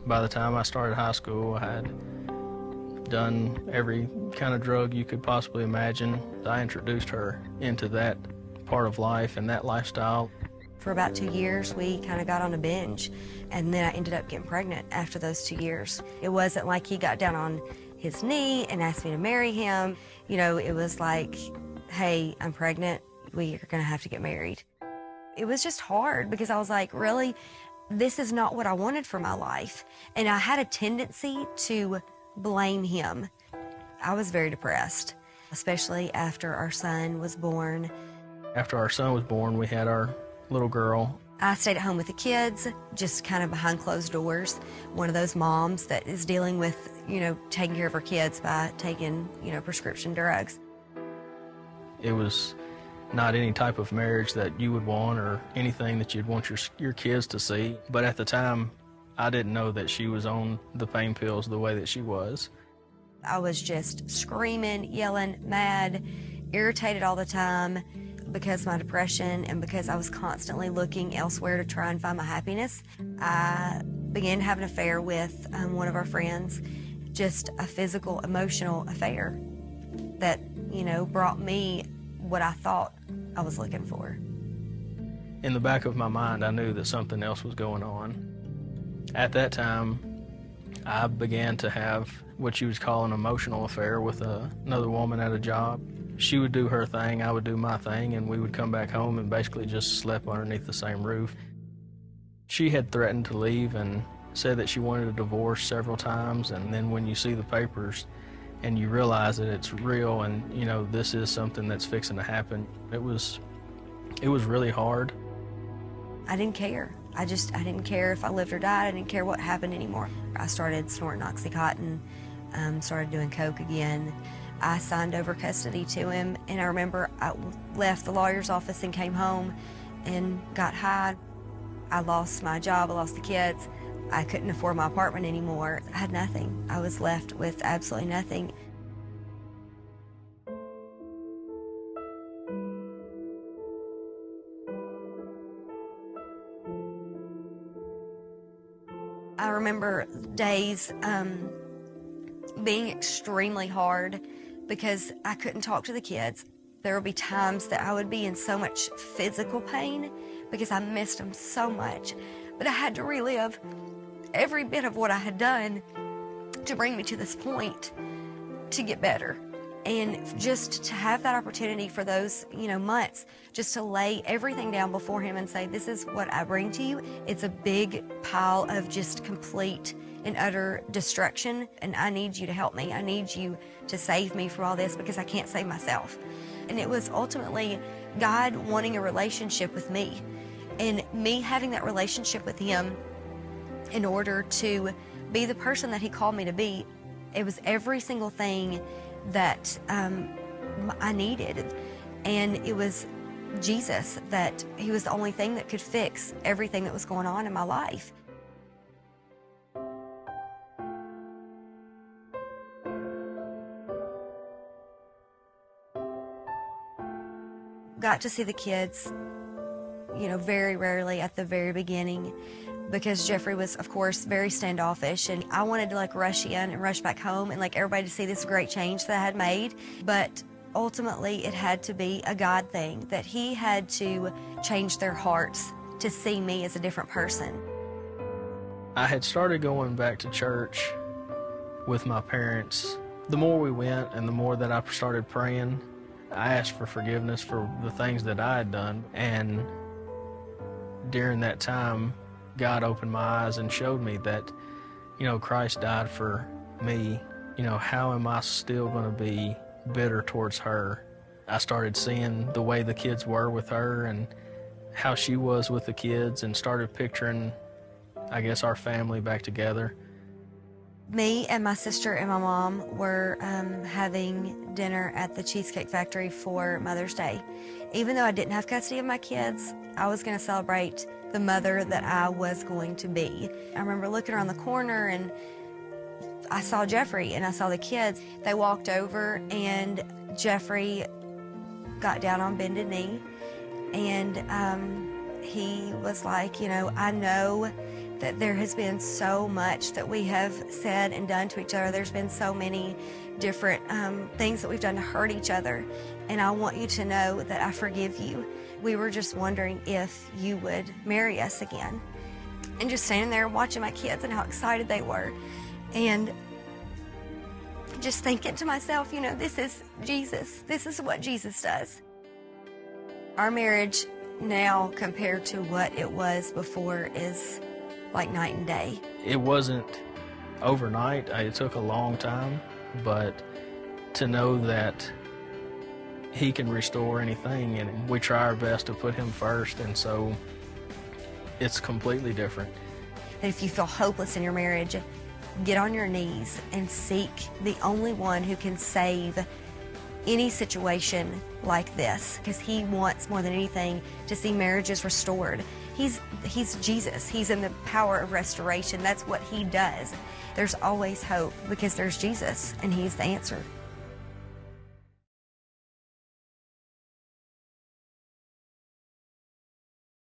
By the time I started high school, I had done every kind of drug you could possibly imagine. I introduced her into that part of life and that lifestyle. For about 2 years, we kind of got on a binge, and then I ended up getting pregnant after those 2 years. It wasn't like he got down on his knee and asked me to marry him. You know, it was like, hey, I'm pregnant, we are gonna have to get married. It was just hard because I was like, really, this is not what I wanted for my life. And I had a tendency to blame him. I was very depressed, especially after our son was born. After our son was born, we had our little girl. I stayed at home with the kids, just kind of behind closed doors. One of those moms that is dealing with, you know, taking care of her kids by taking, you know, prescription drugs. It was not any type of marriage that you would want or anything that you'd want your kids to see. But at the time, I didn't know that she was on the pain pills the way that she was. I was just screaming, yelling, mad, irritated all the time because of my depression and because I was constantly looking elsewhere to try and find my happiness. I began to have an affair with one of our friends, just a physical, emotional affair that, you know, brought me what I thought I was looking for. In the back of my mind, I knew that something else was going on. At that time, I began to have what you would call an emotional affair with another woman at a job. She would do her thing, I would do my thing, and we would come back home and basically just sleep underneath the same roof. She had threatened to leave and said that she wanted a divorce several times, and then when you see the papers and you realize that it's real and, you know, this is something that's fixing to happen, it was really hard. I didn't care. I didn't care if I lived or died. I didn't care what happened anymore. I started snorting Oxycontin, started doing coke again. I signed over custody to him, and I remember I left the lawyer's office and came home and got high. I lost my job, I lost the kids. I couldn't afford my apartment anymore. I had nothing. I was left with absolutely nothing. I remember days being extremely hard because I couldn't talk to the kids. There would be times that I would be in so much physical pain because I missed them so much. But I had to relive every bit of what I had done to bring me to this point to get better. And just to have that opportunity for those, you know, months, just to lay everything down before him and say, this is what I bring to you. It's a big pile of just complete and utter destruction, and I need you to help me. I need you to save me from all this because I can't save myself. And it was ultimately God wanting a relationship with me and me having that relationship with him in order to be the person that he called me to be. It was every single thing that I needed, and it was Jesus, that he was the only thing that could fix everything that was going on in my life. Got to see the kids, you know, very rarely at the very beginning, because Jeffrey was, of course, very standoffish, and I wanted to like rush in and rush back home and like everybody to see this great change that I had made. But ultimately it had to be a God thing, that he had to change their hearts to see me as a different person. I had started going back to church with my parents. The more we went and the more that I started praying, I asked for forgiveness for the things that I had done. And during that time, God opened my eyes and showed me that, you know, Christ died for me. You know, how am I still going to be bitter towards her? I started seeing the way the kids were with her and how she was with the kids, and started picturing, I guess, our family back together. Me and my sister and my mom were having dinner at the Cheesecake Factory for Mother's Day. Even though I didn't have custody of my kids, I was going to celebrate the mother that I was going to be. I remember looking around the corner and I saw Jeffrey and I saw the kids. They walked over and Jeffrey got down on bended knee, and he was like, you know, I know that there has been so much that we have said and done to each other. There's been so many different things that we've done to hurt each other, and I want you to know that I forgive you. We were just wondering if you would marry us again. And just standing there watching my kids and how excited they were, and just thinking to myself, you know, this is Jesus. This is what Jesus does. Our marriage now compared to what it was before is like night and day. It wasn't overnight. It took a long time, but to know that he can restore anything, and we try our best to put him first, and so it's completely different. That if you feel hopeless in your marriage, get on your knees and seek the only one who can save any situation like this, because he wants more than anything to see marriages restored. He's Jesus. He's in the power of restoration. That's what he does. There's always hope because there's Jesus, and he's the answer.